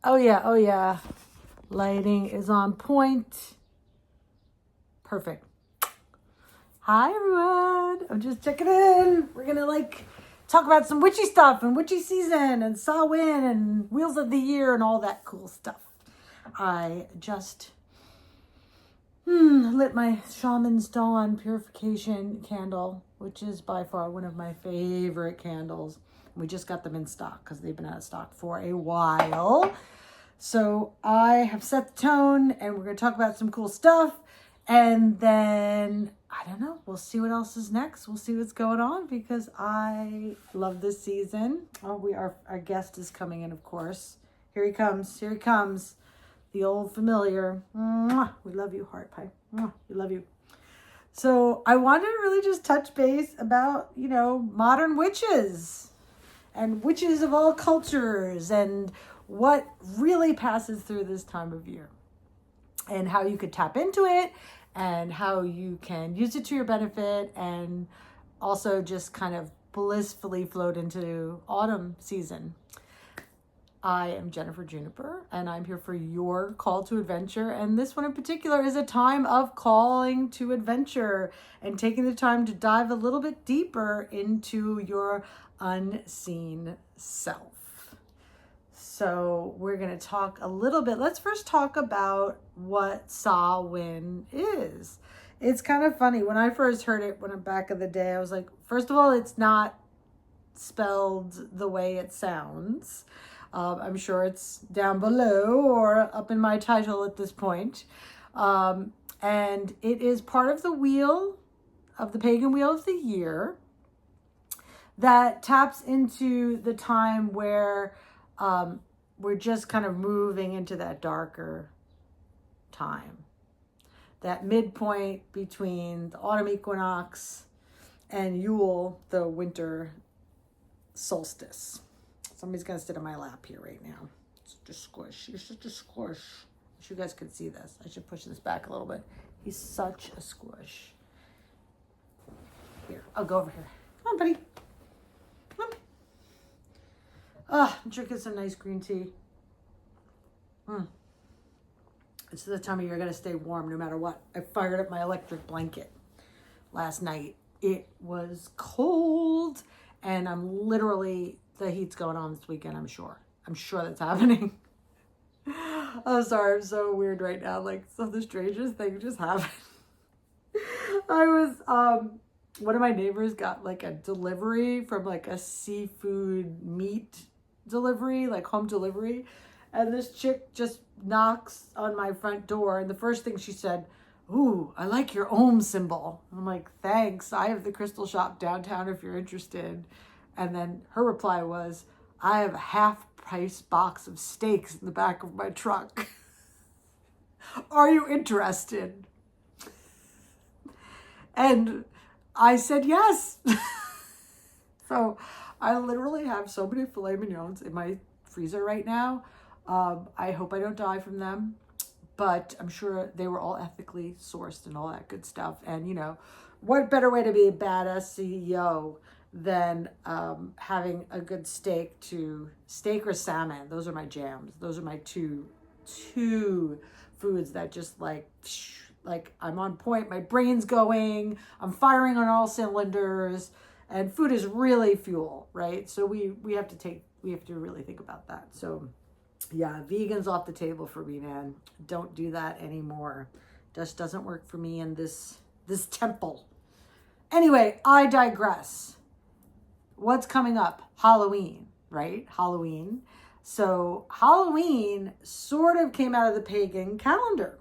Oh yeah, oh yeah. Lighting is on point. Perfect. Hi everyone. I'm just checking in. We're gonna talk about some witchy stuff and witchy season and Samhain and Wheels of the Year and all that cool stuff. I just lit my Shaman's Dawn purification candle, which is by far one of my favorite candles. We just got them in stock because they've been out of stock for a while. So I have set the tone and we're going to talk about some cool stuff. And then, I don't know, we'll see what else is next. We'll see what's going on because I love this season. Oh, our guest is coming in, of course. Here he comes. Here he comes. The old familiar. Mwah. We love you, Heart Pie. Mwah. We love you. So I wanted to really just touch base about, modern witches and witches of all cultures and what really passes through this time of year and how you could tap into it and how you can use it to your benefit and also just kind of blissfully float into autumn season. I am Jennifer Juniper, and I'm here for your call to adventure. And this one in particular is a time of calling to adventure and taking the time to dive a little bit deeper into your unseen self. So we're going to talk a little bit. Let's first talk about what Samhain is. It's kind of funny. When I first heard it back in the day, I was like, first of all, it's not spelled the way it sounds. I'm sure it's down below or up in my title at this point. And it is part of the wheel of the pagan wheel of the year that taps into the time where we're just kind of moving into that darker time. That midpoint between the autumn equinox and Yule, the winter solstice. Somebody's going to sit on my lap here right now. Such a squish. You're such a squish. I wish you guys could see this. I should push this back a little bit. He's such a squish. Here, I'll go over here. Come on, buddy. Come on. I'm drinking some nice green tea. It's the time of year I got to stay warm no matter what. I fired up my electric blanket last night. It was cold, and the heat's going on this weekend, I'm sure. I'm sure that's happening. Oh, sorry, I'm so weird right now. Some of the strangest thing just happened. One of my neighbors got a delivery from a seafood meat delivery, home delivery. And this chick just knocks on my front door. And the first thing she said, "Ooh, I like your Om symbol." I'm like, "Thanks. I have the crystal shop downtown if you're interested." And then her reply was, "I have a half-price box of steaks in the back of my truck. Are you interested?" And I said yes. So I literally have so many filet mignons in my freezer right now. I hope I don't die from them, but I'm sure they were all ethically sourced and all that good stuff. And, what better way to be a badass CEO than having a good steak or salmon. Those are my jams. Those are my two foods that just I'm on point. My brain's going. I'm firing on all cylinders, and food is really fuel, right? So we have to really think about that. So yeah, vegan's off the table for me, man. Don't do that anymore. Just doesn't work for me in this temple. Anyway, I digress. What's coming up? Halloween, right? Halloween. So Halloween sort of came out of the pagan calendar.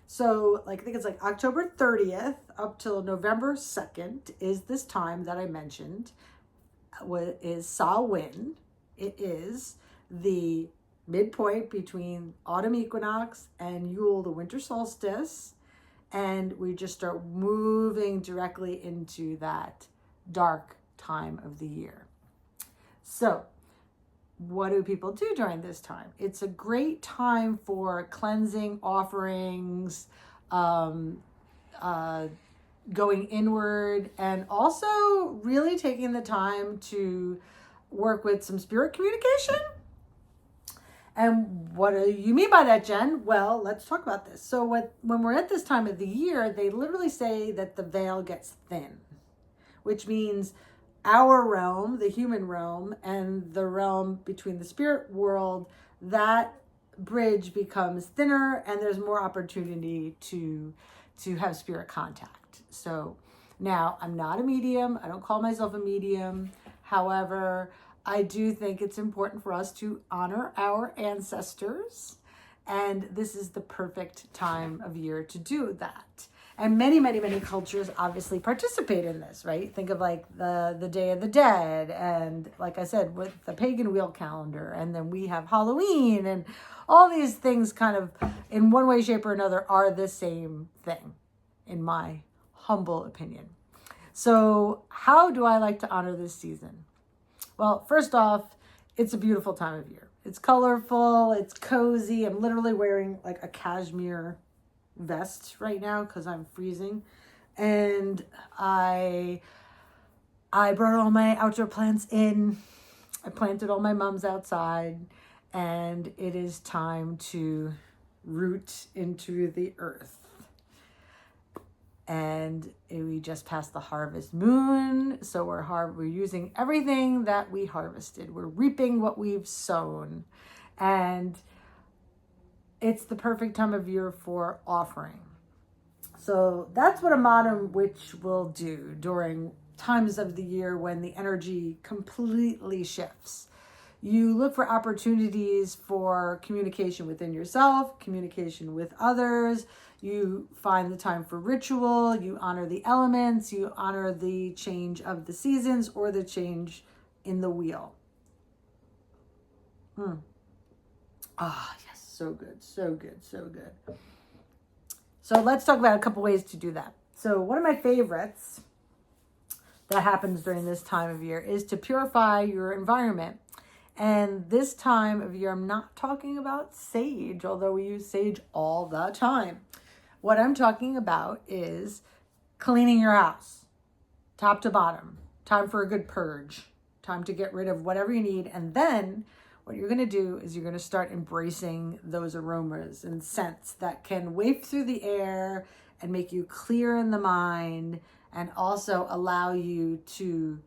So I think it's October 30th up till November 2nd is this time that I mentioned. What is Samhain? It is the midpoint between autumn equinox and Yule, the winter solstice. And we just start moving directly into that dark time of the year. So what do people do during this time? It's a great time for cleansing, offerings, going inward, and also really taking the time to work with some spirit communication And what do you mean by that, Jen? Well, let's talk about this. So when we're at this time of the year, they literally say that the veil gets thin, which means our realm, the human realm, and the realm between the spirit world, that bridge becomes thinner and there's more opportunity to have spirit contact. So now, I'm not a medium. I don't call myself a medium. However, I do think it's important for us to honor our ancestors. And this is the perfect time of year to do that. And many, many, many cultures obviously participate in this, right? Think of like the Day of the Dead. And like I said, with the pagan wheel calendar. And then we have Halloween. And all these things kind of, in one way, shape, or another, are the same thing, in my humble opinion. So how do I like to honor this season? Well, first off, it's a beautiful time of year. It's colorful, it's cozy. I'm literally wearing like a cashmere vest right now because I'm freezing. And I brought all my outdoor plants in. I planted all my mums outside. And it is time to root into the earth. And we just passed the harvest moon, so we're using everything that we harvested. We're reaping what we've sown, and it's the perfect time of year for offering. So that's what a modern witch will do during times of the year when the energy completely shifts. You look for opportunities for communication within yourself, communication with others. You find the time for ritual. You honor the elements. You honor the change of the seasons or the change in the wheel. Yes, so good, so good, so good. So let's talk about a couple ways to do that. So one of my favorites that happens during this time of year is to purify your environment. And this time of year, I'm not talking about sage, although we use sage all the time. What I'm talking about is cleaning your house, top to bottom. Time for a good purge. Time to get rid of whatever you need. And then what you're going to do is you're going to start embracing those aromas and scents that can waft through the air and make you clear in the mind and also allow you to...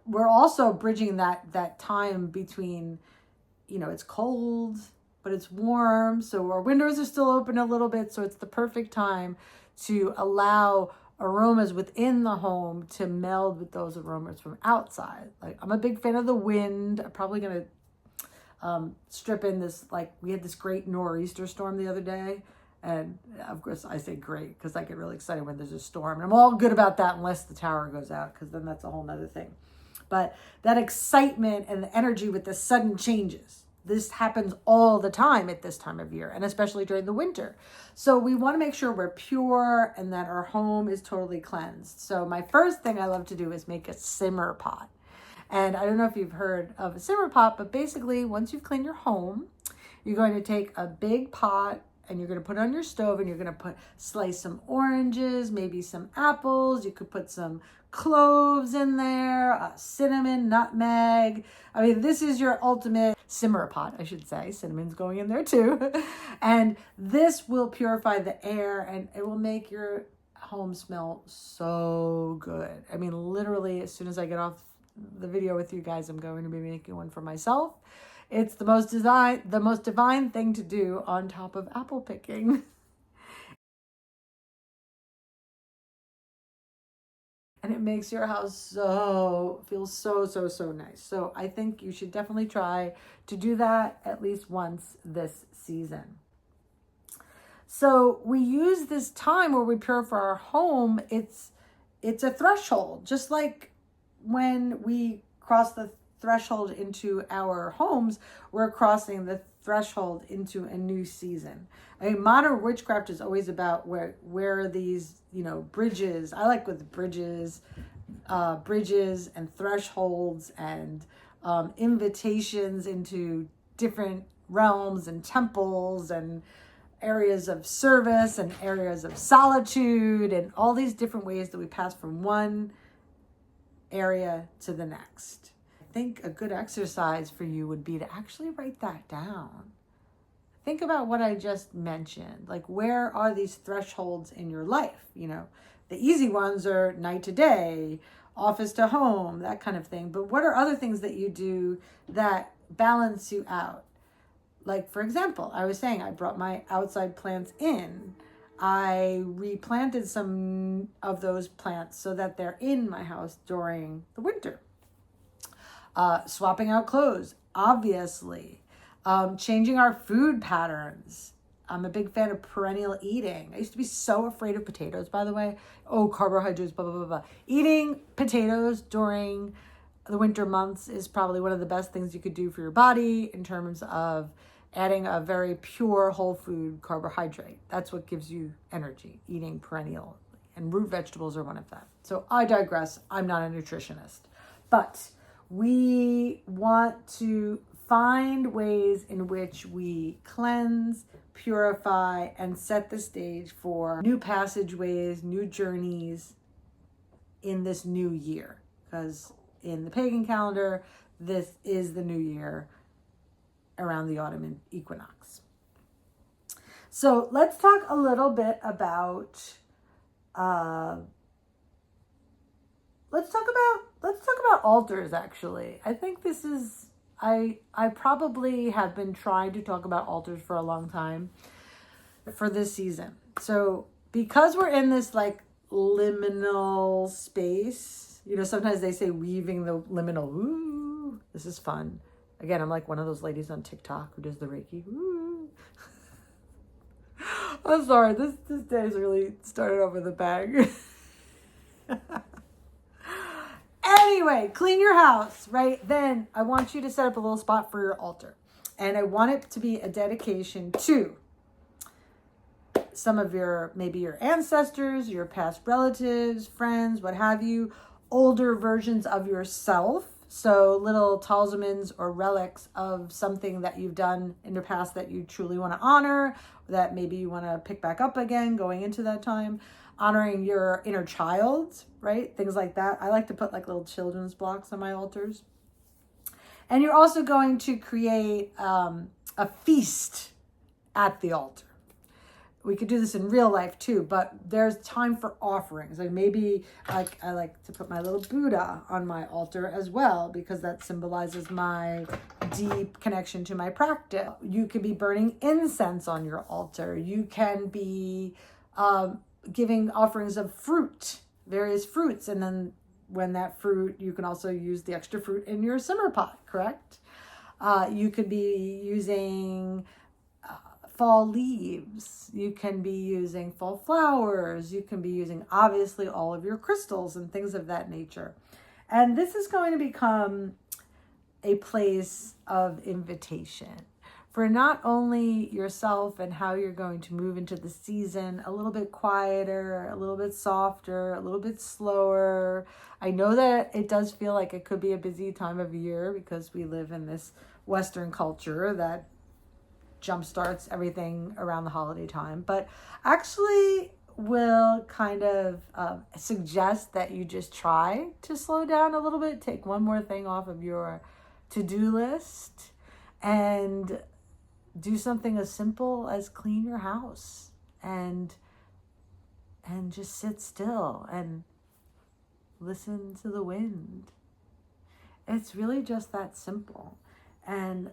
we're also bridging that time between, it's cold, but it's warm. So our windows are still open a little bit. So it's the perfect time to allow aromas within the home to meld with those aromas from outside. Like, I'm a big fan of the wind. I'm probably going to strip in this, like, we had this great nor'easter storm the other day. And of course I say great because I get really excited when there's a storm. And I'm all good about that unless the tower goes out, because then that's a whole nother thing. But that excitement and the energy with the sudden changes, this happens all the time at this time of year, and especially during the winter. So we want to make sure we're pure and that our home is totally cleansed. So my first thing I love to do is make a simmer pot. And I don't know if you've heard of a simmer pot, but basically once you've cleaned your home, you're going to take a big pot and you're going to put it on your stove, and you're going to slice some oranges, maybe some apples. You could put some cloves in there, cinnamon, nutmeg. I mean, this is your ultimate simmer pot, I should say. Cinnamon's going in there too. And this will purify the air and it will make your home smell so good. I mean, literally, as soon as I get off the video with you guys, I'm going to be making one for myself. It's the most divine thing to do on top of apple picking. And it makes your house feel so nice. So I think you should definitely try to do that at least once this season. So we use this time where we purify our home. It's a threshold, just like when we cross the threshold into our homes, we're crossing the threshold into a new season. I mean, modern witchcraft is always about where these, bridges. I like with bridges and thresholds and invitations into different realms and temples and areas of service and areas of solitude and all these different ways that we pass from one area to the next. think a good exercise for you would be to actually write that down. Think about what I just mentioned. Like, where are these thresholds in your life? The easy ones are night to day, office to home, that kind of thing. But what are other things that you do that balance you out? Like, for example, I was saying I brought my outside plants in. I replanted some of those plants so that they're in my house during the winter. Swapping out clothes, obviously. Changing our food patterns. I'm a big fan of perennial eating. I used to be so afraid of potatoes, by the way. Oh, carbohydrates, blah, blah, blah, blah. Eating potatoes during the winter months is probably one of the best things you could do for your body in terms of adding a very pure whole food carbohydrate. That's what gives you energy, eating perennial. And root vegetables are one of them. So I digress. I'm not a nutritionist. But we want to find ways in which we cleanse, purify, and set the stage for new passageways, new journeys in this new year. Because in the pagan calendar, this is the new year around the autumn equinox. So let's talk a little bit about let's talk about altars. Actually, I think this is I probably have been trying to talk about altars for a long time for this season. So because we're in this like liminal space, sometimes they say weaving the liminal. Ooh, this is fun. Again, I'm like one of those ladies on TikTok who does the Reiki. Ooh. I'm sorry, this day's really started off with a bang. Anyway, clean your house, right? Then I want you to set up a little spot for your altar. And I want it to be a dedication to some of maybe your ancestors, your past relatives, friends, what have you, older versions of yourself. So little talismans or relics of something that you've done in your past that you truly want to honor, that maybe you want to pick back up again going into that time. Honoring your inner child, right? Things like that. I like to put like little children's blocks on my altars. And you're also going to create a feast at the altar. We could do this in real life too, but there's time for offerings. Like maybe like I like to put my little Buddha on my altar as well, because that symbolizes my deep connection to my practice. You could be burning incense on your altar. You can be giving offerings of fruit, various fruits. And then when that fruit, you can also use the extra fruit in your simmer pot, correct? You could be using fall leaves. You can be using fall flowers. You can be using, obviously, all of your crystals and things of that nature. And this is going to become a place of invitation for not only yourself and how you're going to move into the season a little bit quieter, a little bit softer, a little bit slower. I know that it does feel like it could be a busy time of year because we live in this Western culture that jumpstarts everything around the holiday time, but actually will kind of suggest that you just try to slow down a little bit, take one more thing off of your to-do list, and do something as simple as clean your house and just sit still and listen to the wind. It's really just that simple. And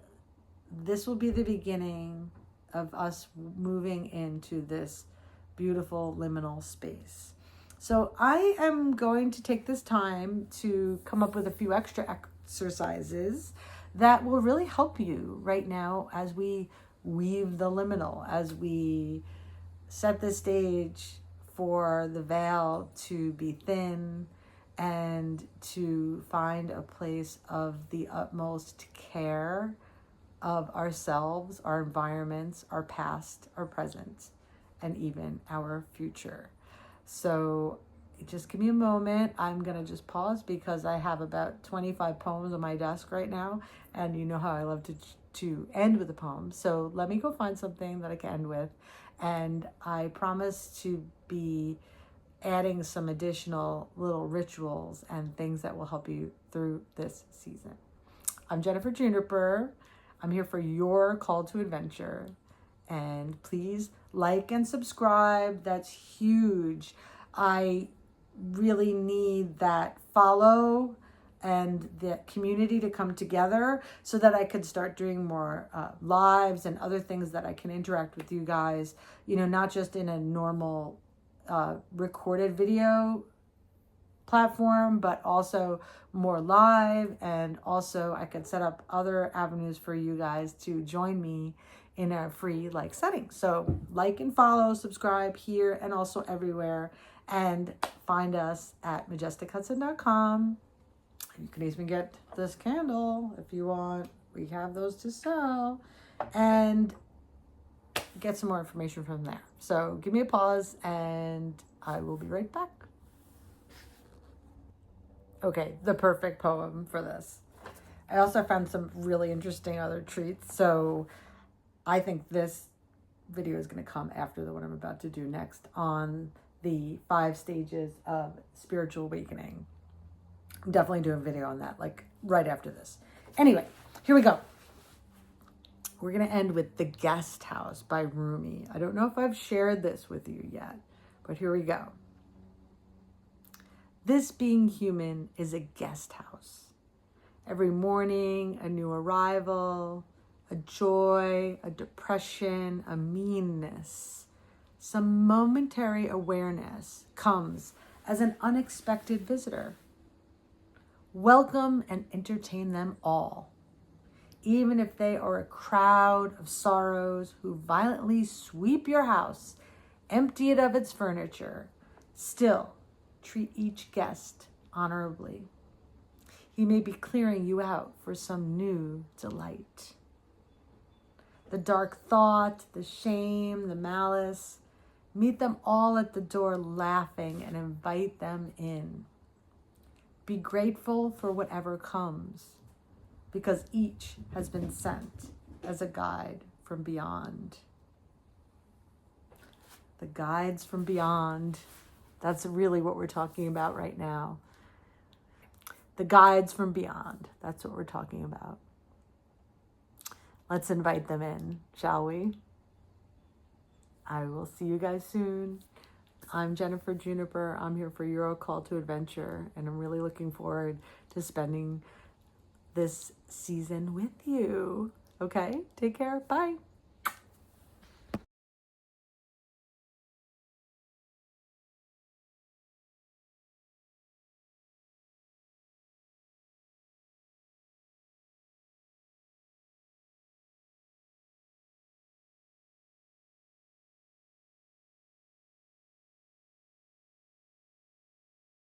this will be the beginning of us moving into this beautiful liminal space. So I am going to take this time to come up with a few extra exercises that will really help you right now as we weave the liminal, as we set the stage for the veil to be thin and to find a place of the utmost care of ourselves, our environments, our past, our present, and even our future. So just give me a moment. I'm going to just pause because I have about 25 poems on my desk right now, and you know how I love to end with a poem. So let me go find something that I can end with, and I promise to be adding some additional little rituals and things that will help you through this season. I'm Jennifer Juniper. I'm here for your call to adventure. And please like and subscribe. That's huge. I really need that follow and the community to come together so that I could start doing more lives and other things that I can interact with you guys, not just in a normal recorded video platform, but also more live. And also I could set up other avenues for you guys to join me in a free setting. So like and follow, subscribe here and also everywhere, and find us at majestichudson.com. You can even get this candle if you want. We have those to sell, and get some more information from there. So give me a pause and I will be right back. Okay, the perfect poem for this. I also found some really interesting other treats. So I think this video is going to come after the one I'm about to do next on the 5 stages of spiritual awakening. I'm definitely doing a video on that, right after this. Anyway, here we go. We're going to end with The Guest House by Rumi. I don't know if I've shared this with you yet, but here we go. This being human is a guest house. Every morning, a new arrival, a joy, a depression, a meanness. Some momentary awareness comes as an unexpected visitor. Welcome and entertain them all, even if they are a crowd of sorrows who violently sweep your house, empty it of its furniture. Still, treat each guest honorably. He may be clearing you out for some new delight. The dark thought, the shame, the malice, meet them all at the door laughing and invite them in. Be grateful for whatever comes, because each has been sent as a guide from beyond. The guides from beyond. That's really what we're talking about right now. The guides from beyond. That's what we're talking about. Let's invite them in, shall we? I will see you guys soon. I'm Jennifer Juniper. I'm here for your call to adventure, and I'm really looking forward to spending this season with you. Okay, take care. Bye.